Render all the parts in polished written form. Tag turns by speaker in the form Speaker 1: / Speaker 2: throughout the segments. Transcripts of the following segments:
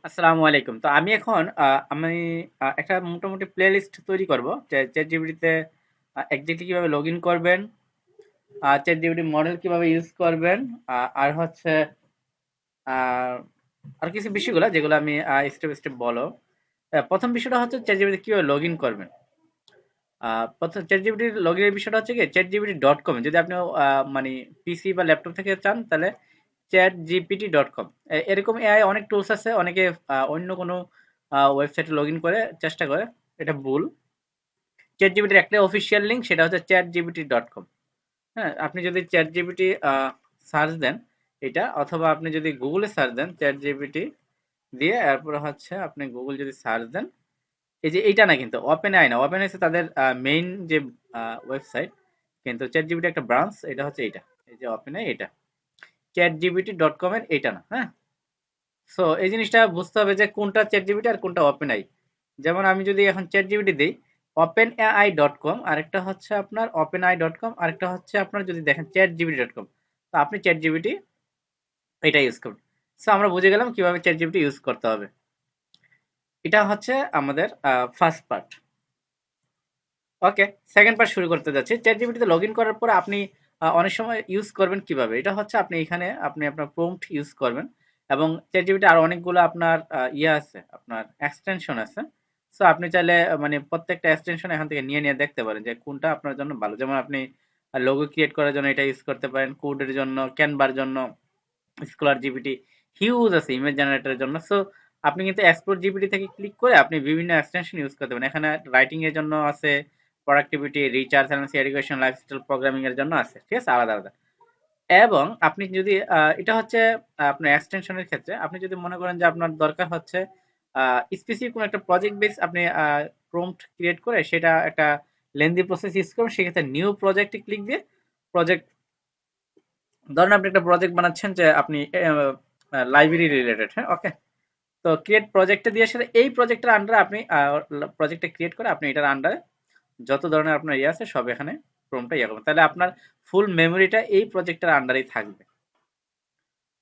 Speaker 1: আসসালামু আলাইকুম। তো আমি এখন একটা মোটামুটি প্লেলিস্ট তৈরি করব যে চ্যাটজিপিটিতে এক্স্যাক্টলি কিভাবে লগ ইন করবেন, চ্যাটজিপিটি মডেল কিভাবে ইউজ করবেন, আর হচ্ছে আহ, আর কিছু বিষয়গুলো যেগুলো আমি স্টেপ স্টেপ বলো। প্রথম বিষয়টা হচ্ছে চ্যাটজিপিটি কিভাবে লগ ইন করবেন। প্রথম চ্যাটজিপিটির লগ ইনের বিষয়টা হচ্ছে কি chatgpt.com, যদি আপনি মানে পিসি বা ল্যাপটপ থেকে চান তাহলে chatgpt.com। এরকম এআই অনেক টুলস আছে, অনেকে অন্য কোনো ওয়েবসাইটে লগ ইন করে চেষ্টা করে, এটা ভুল। চ্যাটজিপিটির একটা অফিসিয়াল লিঙ্ক, সেটা হচ্ছে chatgpt.com। হ্যাঁ, আপনি যদি চ্যাটজিপিটি সার্চ দেন এটা, অথবা আপনি যদি গুগলে সার্চ দেন চ্যাটজিপিটি দিয়ে, এরপরে হচ্ছে আপনি গুগল যদি সার্চ দেন, এই যে এইটা না, কিন্তু ওপেন আই না, ওপেন আই তাদের মেইন যে ওয়েবসাইট, কিন্তু চ্যাট জিপিটি একটা ব্রাঞ্চ, এটা হচ্ছে এইটা, এই যে ওপেন আই, এটা chatgpt.com এর এইটা না, হ্যাঁ। সো এই জিনিসটা বুঝতে হবে যে কোনটা চ্যাট জিপিটি আর কোনটা ওপেন আই। যেমন আমি যদি এখন চ্যাট জিপিটি দিই openai.com, আরেকটা হচ্ছে আপনার openai.com, আরেকটা হচ্ছে আপনার যদি দেখেন chatgpt.com, তো আপনি চ্যাট জিপিটি এটা ইউজ করুন। সো আমরা বুঝে গেলাম কিভাবে চ্যাট জিপিটি ইউজ করতে হবে। এটা হচ্ছে আমাদের ফার্স্ট পার্ট। ওকে, সেকেন্ড পার্ট শুরু করতে যাচ্ছি। চ্যাটজিপিটিতে লগ ইন করার পর আপনি অনেক সময় ইউজ করবেন কিভাবে, এটা হচ্ছে আপনি এখানে আপনি আপনার প্রম্পট ইউজ করবেন, এবং চ্যাটজিপিটি আর অনেকগুলো আপনার ইয়ে আছে, আপনার এক্সটেনশন আছে। সো আপনি চাইলে মানে প্রত্যেকটা এক্সটেনশন এখান থেকে নিয়ে নিয়ে দেখতে পারেন যে কোনটা আপনার জন্য ভালো। যেমন আপনি লোগো ক্রিয়েট করার জন্য এটা ইউজ করতে পারেন, কোডের জন্য, ক্যানভার জন্য স্কলার জিপিটি, হিউজ আছে ইমেজ জেনারেটরের জন্য। সো আপনি কিন্তু এক্সপ্লোর জিপিটি থেকে ক্লিক করে আপনি বিভিন্ন এক্সটেনশন ইউজ করতে পারেন। এখানে রাইটিং এর জন্য আছে, productivity, recharge, education, lifestyle programming এর জন্য আছে, ঠিক আছে, আলাদা আলাদা। এবং আপনি যদি এটা হচ্ছে আপনার এক্সটেনশনের ক্ষেত্রে আপনি যদি মনে করেন যে আপনার দরকার হচ্ছে স্পেসিফিক কোনো একটা প্রজেক্ট বেস, আপনি প্রম্পট ক্রিয়েট করে সেটা একটা লেন্দি প্রসেস ইউজ করবেন, সেক্ষেত্রে নিউ প্রজেক্টে ক্লিক দিয়ে প্রজেক্ট, ধরেন আপনি একটা প্রজেক্ট বানাচ্ছেন যে আপনি লাইব্রেরি রিলেটেড, হ্যাঁ, ওকে। তো ক্রিয়েট প্রজেক্টে দিয়ে সেটা এই প্রজেক্টের আন্ডারে আপনি প্রজেক্টটা ক্রিয়েট করে আপনি এটার আন্ডারে যত ধরনের আপনার ইয়ে আছে সব এখানে প্রমটা ইয়ে করবেন, তাহলে আপনার ফুল মেমোরিটা এই প্রজেক্টের আন্ডারেই থাকবে।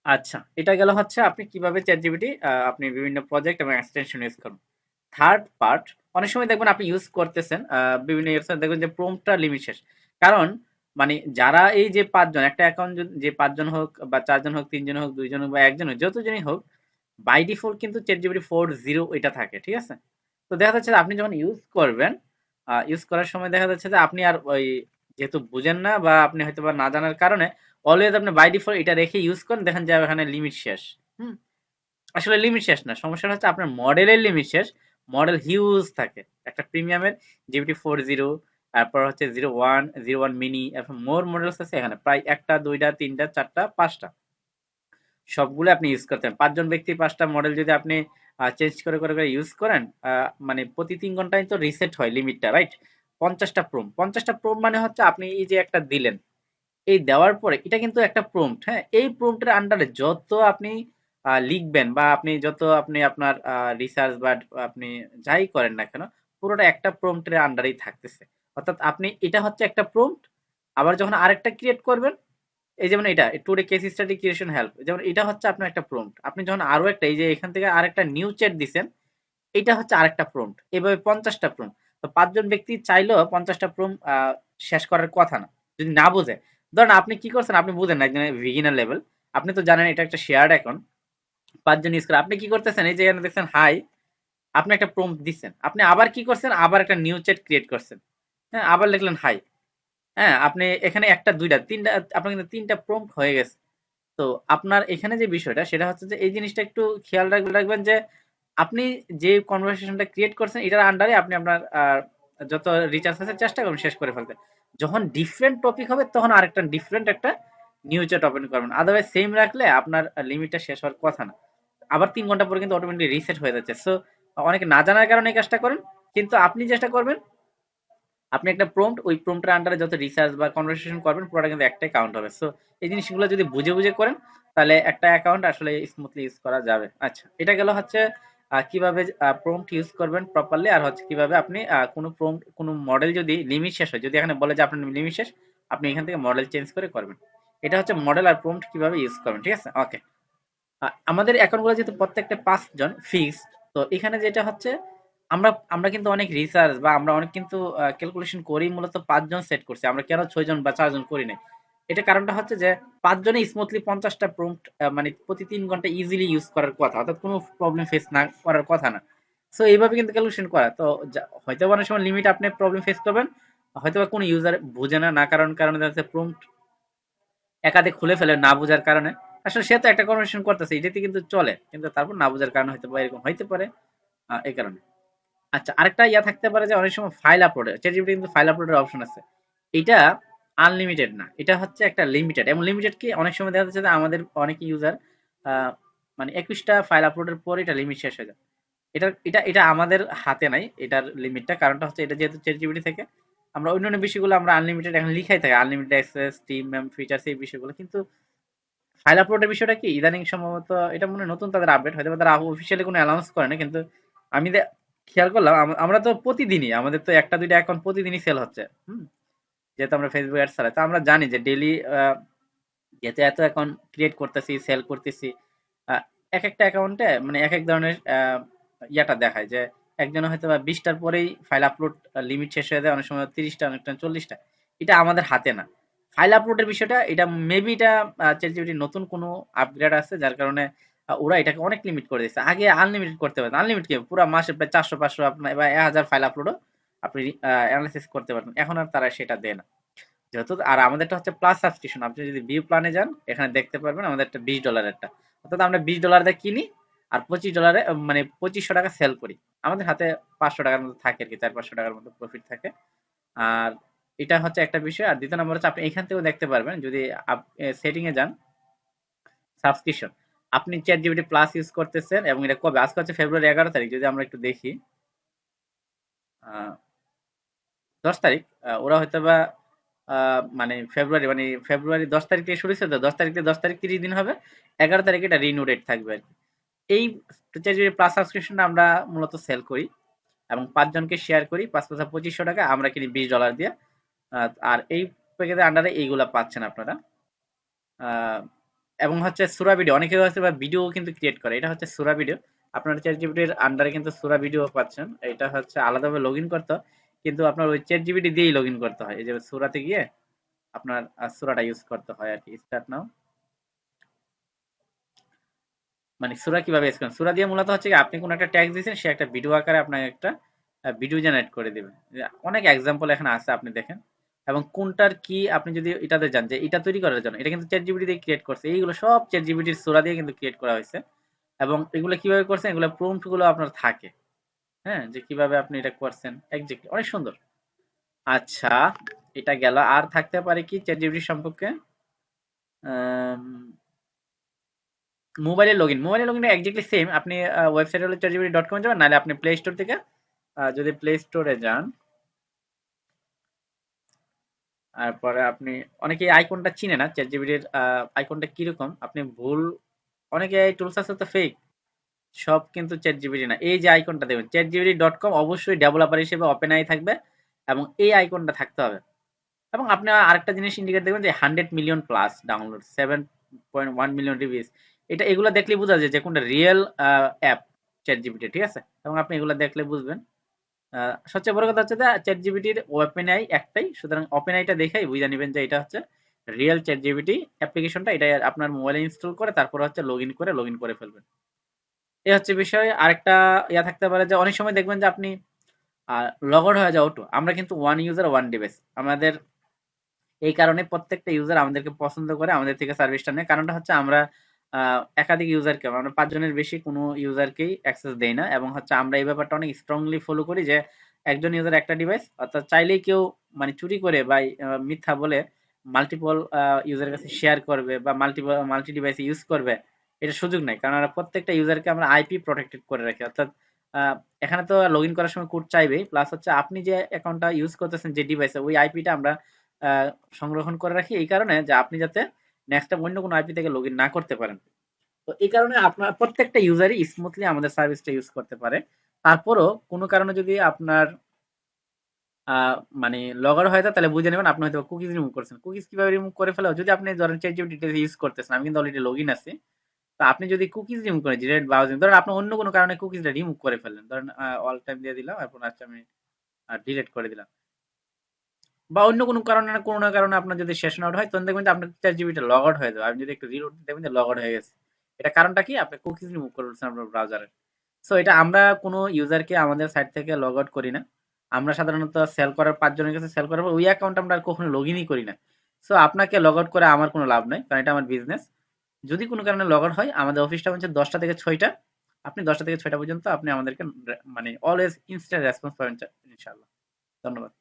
Speaker 1: আচ্ছা, এটা গেল হচ্ছে আপনি কিভাবে চ্যাট জিপিটি আপনি বিভিন্ন প্রজেক্ট এবং এক্সটেনশন ইউজ করুন। থার্ড পার্ট, অনেক সময় দেখবেন আপনি ইউজ করতেছেন বিভিন্ন ওয়েবসাইট, দেখবেন যে প্রম্পটটা লিমিট শেষ। কারণ মানে যারা এই যে পাঁচজন একটা অ্যাকাউন্ট, যে পাঁচজন হোক বা চারজন হোক, তিনজন হোক, দুইজন হোক বা একজন হোক, যতজনই হোক, বাই ডিফল্ট কিন্তু চ্যাট জিপিটি 4.0 এটা থাকে, ঠিক আছে। তো দেখা যাচ্ছে যে আপনি যখন ইউজ করবেন, ইউজ করার সময় দেখা যাচ্ছে যে আপনি আর ওই, যেহেতু বুঝেন না বা আপনি হয়তো বা না জানার কারণে অলওয়েজ আপনি বাই ডিফল্ট এটা রেখে ইউজ করেন, দেখেন যে এখানে লিমিট শেষ। হুম, আসলে লিমিট শেষ না, সমস্যাটা হচ্ছে আপনার মডেলের লিমিট শেষ। মডেল হিউজ থাকে, একটা প্রিমিয়ামের জিপিটি 4.0, তারপর হচ্ছে 0.1, 0.1 মিনি, এরপর মোর মডেলস আছে এখানে প্রায় একটা, দুইটা, তিনটা, চারটা, পাঁচটা, সবগুলো আপনি ইউজ করতে পারেন। পাঁচজন ব্যক্তি পাঁচটা মডেল যদি আপনি চেঞ্জ করে করে করে ইউজ করেন, মানে প্রতি 3 ঘন্টায় তো রিসেট হয় লিমিটটা, রাইট? 50টা প্রোম মানে হচ্ছে আপনি এই যে একটা দিলেন, এই দেওয়ার পরে এটা কিন্তু একটা প্রম্পট, হ্যাঁ, এই প্রম্পটের আন্ডারে যত আপনি লিখবেন বা আপনি যত আপনি আপনার রিসার্চ বা আপনি যাই করেন না কেন, পুরোটা একটা প্রম্পটের আন্ডারেই থাকতেছে। অর্থাৎ আপনি এটা হচ্ছে একটা প্রম্পট, আবার যখন আরেকটা ক্রিয়েট করবেন, এই যেমন এটা today case study creation help, যেমন এটা হচ্ছে আপনার একটা প্রম্পট। আপনি যখন আরো একটা, এই যে এখান থেকে আরেকটা নিউ চ্যাট দিছেন, এটা হচ্ছে আরেকটা প্রম্পট, এভাবে 50টা প্রম্পট। তো পাঁচজন ব্যক্তি চাইলেও 50টা প্রম্পট শেষ করার কথা না, যদি না বোঝে। ধরেন আপনি কি করছেন, আপনি বুঝেন না, একজন বিগিনার লেভেল, আপনি তো জানেন এটা একটা শেয়ার্ড অ্যাকাউন্ট, পাঁচজন ইউজ করে, আপনি কি করতেছেন, এই যে এখানে দেখছেন হাই, আপনি একটা প্রম্পট দিচ্ছেন, আপনি আবার কি করছেন, আবার একটা নিউ চ্যাট ক্রিয়েট করছেন, হ্যাঁ, আবার লিখলেন হাই, হ্যাঁ, আপনি এখানে একটা, দুইটা, তিনটা, আপনার কিন্তু 3টা প্রম্পট হয়ে গেছে। তো আপনার এখানে যে বিষয়টা সেটা হচ্ছে যে এই জিনিসটা একটু খেয়াল রাখবেন যে আপনি যে কনভারসেশনটা ক্রিয়েট করছেন এটার আন্ডারে আপনি আপনার যত রিচার্জ আছে চেষ্টা করুন শেষ করে ফেলতে। যখন ডিফারেন্ট টপিক হবে তখন আরেকটা ডিফারেন্ট একটা নিউ চ্যাট ওপেন করবেন, আদারওয়াইজ সেম রাখলে আপনার লিমিটটা শেষ হওয়ার কথা না। আবার 3 ঘন্টা পরে কিন্তু অটোমেটিক রিসেট হয়ে যাচ্ছে। সো অনেকে না জানার কারণে এই কাজটা করেন, কিন্তু আপনি চেষ্টা করবেন আপনি একটা প্রম্পট, ওই প্রম্পটের আন্ডারে যত রিসার্চ বা কনভারসেশন করবেন পুরোটা কিন্তু একটাই কাউন্ট হবে। সো এই জিনিসগুলো যদি বুঝে বুঝে করেন তাহলে একটা অ্যাকাউন্ট আসলে স্মুথলি ইউজ করা যাবে। আচ্ছা, এটা গেল হচ্ছে কিভাবে প্রম্পট ইউজ করবেন প্রপারলি, আর হচ্ছে কিভাবে আপনি কোনো প্রম্পট, কোনো মডেল যদি লিমিট শেষ হয়, যদি এখানে বলে যে আপনার লিমিট শেষ, আপনি এখান থেকে মডেল চেঞ্জ করে করবেন। এটা হচ্ছে মডেল আর প্রম্পট কিভাবে ইউজ করবেন, ঠিক আছে, ওকে। আমাদের অ্যাকাউন্টগুলো যেহেতু প্রত্যেকটা ৫ জন ফিক্সড, তো এখানে যেটা হচ্ছে আমরা আমরা কিন্তু অনেক রিসার্চ বা আমরা অনেক কিন্তু ক্যালকুলেশন করেই মূলত ৫ জন সেট করছি। আমরা কেন ৬ জন বা ৪ জন করি নাই? এটার কারণটা হচ্ছে যে ৫ জনে স্মুথলি ৫০ টা প্রম্পট মানে প্রতি ৩ ঘন্টা ইজিলি ইউজ করার কথা। অর্থাৎ কোনো প্রবলেম ফেস না করার কথা না। সো এইভাবে কিন্তু ক্যালকুলেশন করা। তো হয়তোবা অনেক সময় লিমিট আপনি প্রবলেম ফেস করবেন। হয়তোবা কোনো ইউজার বুঝে না, না কারণে দেখা যাচ্ছে প্রম্পট একাধিক খুলে ফেলে না বোঝার কারণে। আসলে সে তো একটা কনভারসেশন করতেছে, এটাতে কিন্তু চলে, কিন্তু তারপর না বোঝার কারণে হয়তো বা এরকম হইতে পারে, এই কারণে। আচ্ছা, আরেকটা ইয়া থাকতে পারে যে অনেক সময় ফাইল আপলোডে চ্যাটজিপিটি কিন্তু ফাইল আপলোডের অপশন আছে। এটা আনলিমিটেড না, এটা হচ্ছে একটা লিমিটেড। এবং লিমিটেড কি অনেক সময় দেখা যাচ্ছে যে আমাদের অনেক ইউজার মানে ২১টা ফাইল আপলোডের পর এটা লিমিট শেষ হয়ে যায়। এটা আমাদের হাতে নাই এটার লিমিটটা, কারণটা হচ্ছে এটা যেহেতু চ্যাটজিপিটি থেকে আমরা অন্যান্য বিষয়গুলো আমরা আনলিমিটেড এখন লিখাই থাকে, আনলিমিটেড অ্যাক্সেস টিম ফিচার্স এই বিষয়গুলো, কিন্তু ফাইল আপলোডের বিষয়টা কি ইদানিং সম্ভবত এটা মনে হয় নতুন তাদের আপডেট, হয়তো বা তারা অফিসিয়ালি কোনো অ্যানাউন্স করে না, কিন্তু আমি খেয়াল করলাম আমরা তো প্রতিদিনই আমাদের তো একটা দুইটা অ্যাকাউন্ট প্রতিদিনই সেল হচ্ছে। হুম, যেহেতু আমরা ফেসবুক অ্যাডস চালাই, তো আমরা জানি যে ডেইলি যেহেতু এত অ্যাকাউন্ট ক্রিয়েট করতেছি, সেল করতেছি, আহ, এক একটা অ্যাকাউন্টে মানে এক এক ধরনের ইয়াটা দেখায় যে একজনের হয়তো বা ২০টার পরেই ফাইল আপলোড লিমিট শেষ হয়ে যায়, অনেক সময় ৩০টা, অনেকটা ৪০টা। এটা আমাদের হাতে না। ফাইল আপলোডের বিষয়টা এটা মেবি এটা চ্যাটজিপিটি নতুন কোনো আপগ্রেড আছে যার কারণে ওরা এটাকে অনেক লিমিট করে দিচ্ছে। আগে আনলিমিটেড করতে পারতেন, আনলিমিট কি পুরো মাসে প্রায় ৪০০ ৫০০ আপনার বা ১০০০ ফাইল আপলোডও আপনি অ্যানালাইসিস করতে পারতেন। এখন আর তারা সেটা দেয় না। যেহেতু আর আমাদেরটা হচ্ছে প্লাস সাবস্ক্রিপশন, আপনি যদি ভিউ প্ল্যানে যান এখানে দেখতে পারবেন আমাদের একটা $20 অর্থাৎ আমরা $20 দিয়ে কিনি আর $25 মানে ২৫০০ টাকা সেল করি। আমাদের হাতে ৫০০ টাকার মতো থাকে আর কি, ৪-৫০০ টাকার মতো প্রফিট থাকে। আর এটা হচ্ছে একটা বিষয়। আর দ্বিতীয় নম্বর হচ্ছে আপনি এখান থেকেও দেখতে পারবেন যদি সেটিং এ যান, সাবস্ক্রিপশন, আপনি চ্যাট জিপিটি প্লাস ইউজ করতেছেন এবং এটা কবে, আজকে হচ্ছে ফেব্রুয়ারি ১১ তারিখ, যদি আমরা একটু দেখি ১০ তারিখ, ওরা হয়তো বা মানে ফেব্রুয়ারি ১০ তারিখ থেকে শুরু হয়েছে, তো ১০ তারিখ থেকে ১০ তারিখ ৩০ দিন হবে, ১১ তারিখ এটা রিনিউ রেট থাকবে আর কি। এই চ্যাটজিপিটি প্লাস সাবস্ক্রিপশনটা আমরা মূলত সেল করি এবং ৫ জনকে শেয়ার করি, ৫ ৫ ২৫০০ টাকা আমরা কিনি $20 দিয়ে। আর এই প্যাকেজের আন্ডারে এইগুলা পাচ্ছেন আপনারা। আহ, এবং হচ্ছে সুরা ভিডিও, অনেকে হচ্ছে বা ভিডিও কিন্তু ক্রিয়েট করে, এটা হচ্ছে সুরা ভিডিও। আপনার চ্যাট জিপিটির আন্ডারে কিন্তু সুরা ভিডিও পাচ্ছেন, এটা হচ্ছে আলাদাভাবে লগ ইন করতে হয়, কিন্তু আপনার ওই চ্যাট জিপিটি দিয়েই লগ ইন করতে হয়। এই যে সুরাতে গিয়ে আপনার সুরাটা ইউজ করতে হয় আর কি। স্টার্ট নাও, মানে সুরা কিভাবে ইউজ করেন, সুরা দিয়ে মূলত হচ্ছে কি আপনি কোনো একটা ট্যাগ দিয়েছেন, সে একটা ভিডিও আকারে আপনাকে একটা ভিডিও জেনারেট করে দেবে। অনেক এক্সাম্পল এখানে আছে, আপনি দেখেন। এবং কোনটার কি আপনি যদি এটাতে যান যে এটা তৈরি করার জন্য, এটা কিন্তু চ্যাট জিপিটি দিয়ে ক্রিয়েট করছে, এইগুলো সব চ্যাট জিপিটির সুরা দিয়ে কিন্তু ক্রিয়েট করা হয়েছে। এবং এগুলো কিভাবে করছেন, এগুলো প্রম্পট গুলো আপনার থাকে, হ্যাঁ, যে কিভাবে আপনি এটা করছেন এক্স্যাক্টলি অনেক সুন্দর। আচ্ছা, এটা গেল। আর থাকতে পারে কি চ্যাট জিপিটি সম্পর্কে, মোবাইলের লগইন এক্স্যাক্টলি সেম। আপনি ওয়েবসাইট হলো ChatGPT.com যাবেন, নাহলে আপনি প্লে স্টোর থেকে যদি প্লে স্টোরে যান, তারপরে আপনি অনেকে আইকনটা চিনে না চ্যাটজিপিটির আইকনটা কিরকম, আপনি ভুল, অনেকে টুলস আছে তো ফেক, সব কিন্তু চ্যাট জিপিটি না। এই যে আইকনটা দেখবেন ChatGPT.com, অবশ্যই ডেভেলপার হিসেবে ওপেন আই থাকবে এবং এই আইকনটা থাকতে হবে। এবং আপনি আরেকটা জিনিস ইন্ডিকেট দেখবেন যে 100 million plus download, 7.1 million reviews. এগুলো দেখলে বোঝা যায় যে কোনটা রিয়েল অ্যাপ চ্যাট জিপিটি, ঠিক আছে? এবং আপনি এগুলো দেখলে বুঝবেন। সবচেয়ে বড় কথা হচ্ছে যে চ্যাট জিপিটির ওপেন আই একটাই, সুতরাং ওপেন আইটা দেখেই বুঝে নেবেন যে এটা হচ্ছে রিয়েল চ্যাট জিপিটি অ্যাপ্লিকেশনটা। এটা আপনার মোবাইলে ইনস্টল করে তারপর হচ্ছে লগ ইন করে ফেলবেন। এই হচ্ছে বিষয়। আরেকটা ইয়া থাকতে পারে যে অনেক সময় দেখবেন যে আপনি লগ আউট হয়ে যাও, আমরা কিন্তু ওয়ান ইউজার ওয়ান ডিভাইস আমাদের, এই কারণে প্রত্যেকটা ইউজার আমাদেরকে পছন্দ করে, আমাদের থেকে সার্ভিসটা নেয়। কারণটা হচ্ছে আমরা একাধিক ইউজারকে, আমরা ৫ জনের বেশি কোনো ইউজারকেই অ্যাক্সেস দেই না। এবং হচ্ছে আমরা এই ব্যাপারটা অনেক স্ট্রংলি ফলো করি যে একজন ইউজার একটা ডিভাইস, অর্থাৎ চাইলেই কেউ মানে চুরি করে বা মিথ্যা বলে মাল্টিপল ইউজারের কাছে শেয়ার করবে বা মাল্টি ডিভাইসে ইউজ করবে, এটা সুযোগ নাই। কারণ আমরা প্রত্যেকটা ইউজারকে আমরা আইপি প্রোটেক্টেড করে রাখি। অর্থাৎ এখানে তো লগ ইন করার সময় কোড চাইবেই, প্লাস হচ্ছে আপনি যে অ্যাকাউন্টটা ইউজ করতেছেন যে ডিভাইসে, ওই আইপিটা আমরা আহ, সংরক্ষণ করে রাখি, এই কারণে যে আপনি যাতে নেক্সট টাইম অন্য কোনো আইপি থেকে লগ ইন না করতে পারেন। তো এই কারণে আপনার প্রত্যেকটা ইউজারই স্মুথলি আমাদের সার্ভিসটা ইউজ করতে পারে। তারপরও কোনো কারণে যদি আপনার আহ, মানে লগআউট হয়ে যায়, তাহলে বুঝে নেবেন আপনি হয়তো কুকিজ রিমুভ করছেন। কুকিজ কিভাবে রিমুভ করে ফেলা, যদি আপনি ধরেন চ্যাট জিপিটি ইউজ করতেছেন, আমি কিন্তু অলরেডি লগ ইন আছি, তো আপনি যদি কুকিজ রিমুভ করেন ডিলেট ব্রাউজিং, ধরেন আপনি অন্য কোনো কারণে কুকিজটা রিমুভ করে ফেললেন, ধরেন অল টাইম দিয়ে দিলাম, এরপর হচ্ছে আমি ডিলিট করে দিলাম, বা অন্য কোনো না কারণে আপনার যদি সেশন আউট হয়, তখন দেখবেন যে আপনার চ্যাট জিপিটা লগ আউট হয়ে যাবে। আপনি যদি একটু রিলোড দেখবেন যে লগ আউট হয়ে গেছে। এটা কারণটা কি? আপনি কুকিজ রিমুভ করে ফেলছেন আপনার ব্রাউজারে। সো এটা আমরা কোনো ইউজারকে আমাদের সাইট থেকে লগ আউট করি না। আমরা সাধারণত সেল করার ৫ জনের কাছে সেল করার পর ওই অ্যাকাউন্ট আমরা আর কখনো লগ ইনই করি না। সো আপনাকে লগ আউট করে আমার কোনো লাভ নাই, কারণ এটা আমার বিজনেস। যদি কোনো কারণে লগ আউট হয়, আমাদের অফিসটা হচ্ছে ১০টা থেকে ৬টা। আপনি ১০টা থেকে ৬টা পর্যন্ত আপনি আমাদেরকে মানে অলওয়েজ ইনস্ট্যান্ট রেসপন্স পাবেন ইনশাআল্লাহ। ধন্যবাদ।